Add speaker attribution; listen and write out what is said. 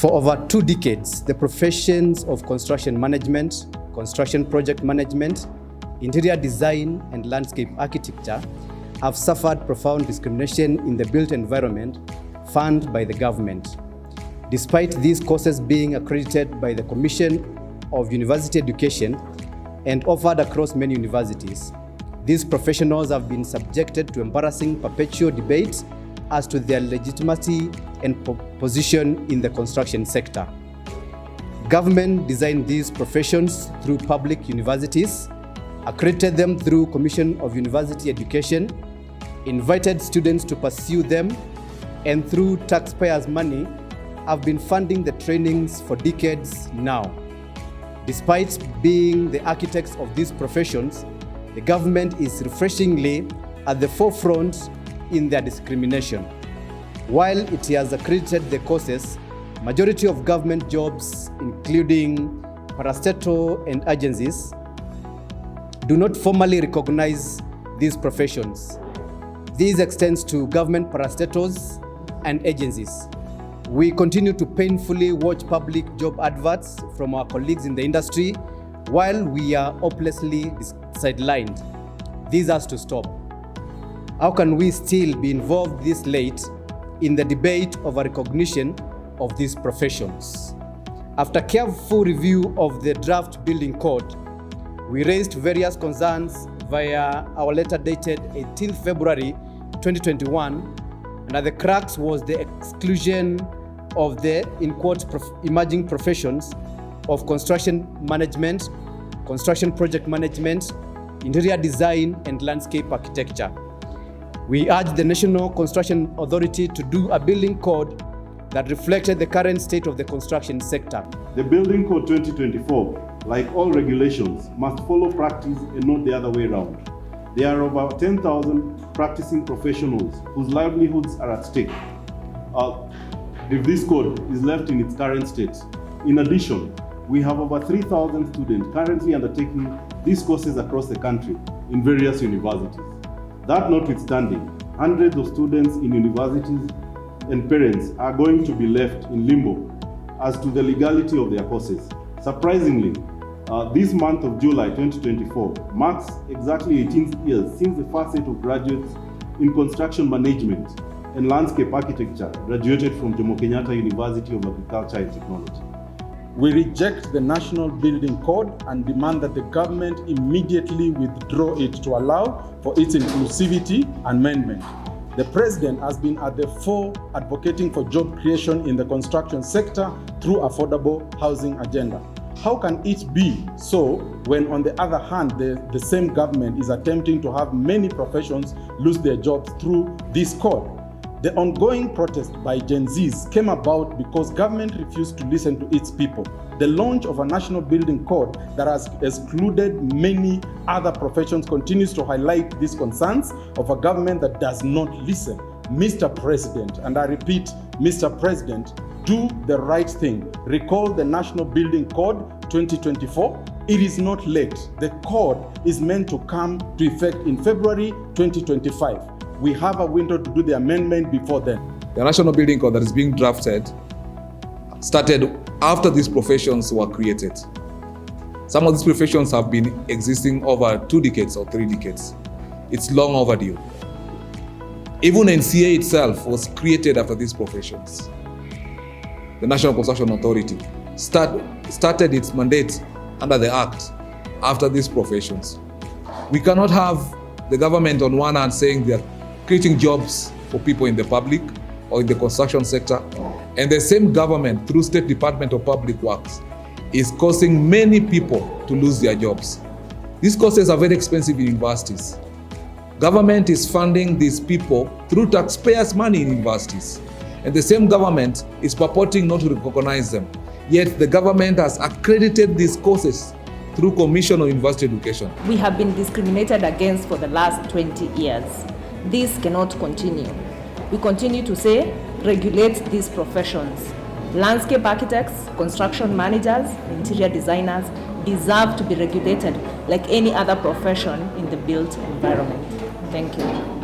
Speaker 1: For over 2 decades, the professions of construction management, construction project management, interior design, and landscape architecture have suffered profound discrimination in the built environment funded by the government. Despite these courses being accredited by the Commission of University Education and offered across many universities, these professionals have been subjected to embarrassing perpetual debates as to their legitimacy and position in the construction sector. Government designed these professions through public universities, accredited them through Commission of University Education, invited students to pursue them, and through taxpayers' money have been funding the trainings for decades now. Despite being the architects of these professions, the government is refreshingly at the forefront in their discrimination. While it has accredited the courses, majority of government jobs, including parastatal and agencies, do not formally recognize these professions. This extends to government parastatals and agencies. We continue to painfully watch public job adverts from our colleagues in the industry while we are hopelessly sidelined. This has to stop. How can we still be involved this late in the debate of a recognition of these professions? After careful review of the draft building code, we raised various concerns via our letter dated 18th February 2021, and at the crux was the exclusion of the, in quotes, emerging professions of construction management, construction project management, interior design, and landscape architecture. We urged the National Construction Authority to do a building code that reflected the current state of the construction sector.
Speaker 2: The Building Code 2024, like all regulations, must follow practice and not the other way around. There are over 10,000 practicing professionals whose livelihoods are at stake if this code is left in its current state. In addition, we have over 3,000 students currently undertaking these courses across the country in various universities. That notwithstanding, hundreds of students in universities and parents are going to be left in limbo as to the legality of their courses. Surprisingly, this month of July 2024 marks exactly 18 years since the first set of graduates in construction management and landscape architecture graduated from Jomo Kenyatta University of Agriculture and Technology.
Speaker 3: We reject the National Building Code and demand that the government immediately withdraw it to allow for its inclusivity amendment. The President has been at the fore advocating for job creation in the construction sector through affordable housing agenda. How can it be so when, on the other hand, the same government is attempting to have many professions lose their jobs through this code? The ongoing protest by Gen Zs came about because government refused to listen to its people. The launch of a national building code that has excluded many other professions continues to highlight these concerns of a government that does not listen. Mr. President, and I repeat, Mr. President, do the right thing. Recall the National Building Code 2024. It is not late. The code is meant to come to effect in February 2025. We have a window to do the amendment before then.
Speaker 4: The National Building Code that is being drafted started after these professions were created. Some of these professions have been existing over 2 decades or 3 decades. It's long overdue. Even NCA itself was created after these professions. The National Construction Authority started its mandate under the Act after these professions. We cannot have the government on one hand saying they're creating jobs for people in the public or in the construction sector, and the same government through State Department of Public Works is causing many people to lose their jobs. These courses are very expensive in universities. Government is funding these people through taxpayers' money in universities, and the same government is purporting not to recognize them. Yet the government has accredited these courses through Commission on University Education.
Speaker 5: We have been discriminated against for the last 20 years. This cannot continue. We continue to say, regulate these professions. Landscape architects, construction managers, interior designers deserve to be regulated like any other profession in the built environment. Thank you.